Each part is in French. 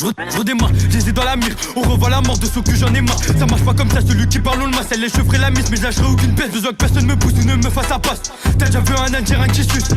Je redémarre, j'ai dans la mire. On revoit la mort de ceux que j'en ai marre. Ça marche pas comme ça, celui qui parle on le masse. Elle les cheveux la mise, mais je lâcherai aucune baisse. Besoin que personne me pousse ou ne me fasse à passe. T'as déjà vu un Indien qui suce.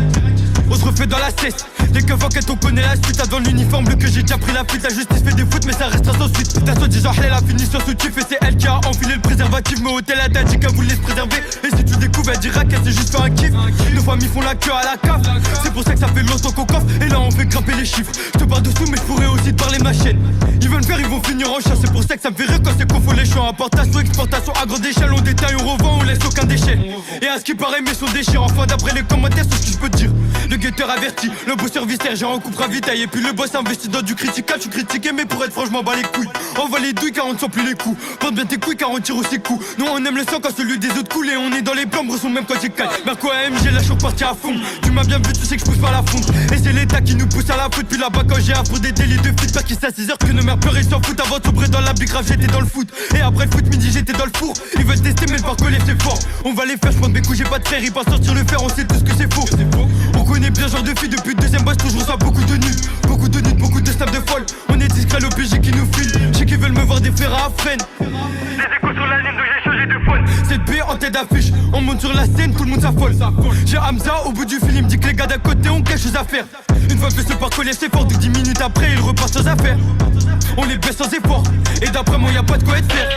On se refait dans la cesse. Dès que Vanquette on connaît la suite. Avant l'uniforme bleu que j'ai déjà pris la fuite. La justice fait des foot mais ça restera sans suite. T'as soi-disant la finition sous kiff. Et c'est elle qui a enfilé le préservatif. Mais hôtel a dit qu'elle voulait se préserver. Et si tu découvres elle dira qu'elle s'est juste fait un kiff. Nos familles font la queue à la cave. C'est pour ça que ça fait longtemps qu'on coffre. Et là on fait grimper les chiffres. Je te parle dessous mais je pourrais aussi te parler ma chaîne. Ils veulent faire, ils vont finir en chat. C'est pour ça que ça me fait rire quand c'est qu'on faut les champs. Importation, exportation à grande échelle. On détaille, on revend, on laisse aucun déchet. Et à ce qui paraît mes sons déchirent. Enfin d'après les commentaires c'est ce que je peux te dire. Le guetteur averti, le beau serviceur, j'ai en coupe ravitaille. Et puis le boss investi dans du critical. Je suis critiqué mais pour être franchement bas les couilles. Envoie les douilles car on ne sent plus les coups. Porte bien tes couilles car on tire aussi coups. Nous on aime le sang quand celui des autres coule. Et on est dans les plans, sont même quand j'ai calme. Merco AMG, là je suis reparti à fond. Tu m'as bien vu, tu sais que je pousse pas la fonte. Et c'est l'état qui nous pousse à la faute. Puis là-bas quand j'ai à pour des délits de feed. Pas qui c'est à 6h que nos mères pleuraient sans foot. Avant de sobrer dans la big grave j'étais dans le foot. Et après le foot midi j'étais dans le four. Ils veulent tester mais le parcours c'est fort. On va les faire, je prends mes coups, j'ai pas de frère. Ils passent sortir le fer, on sait tous que c'est faux. On connaît bien genre de filles depuis le deuxième boss. Toujours ça beaucoup de nudes. Beaucoup de nudes, beaucoup de staff de folle. On est discret, l'OPJ qui nous file. J'ai qui veulent me voir des fers à freine. Les échos sur la ligne donc j'ai changé de phone. C'est le B en tête d'affiche. On monte sur la scène, tout le monde s'affole. J'ai Hamza au bout du film, il me dit que les gars d'à côté ont quelque chose à faire. Une fois fait ce parcours c'est fort, 10 minutes après il repart sans affaire. On les baisse sans effort. Et d'après moi y'a pas de quoi être fier.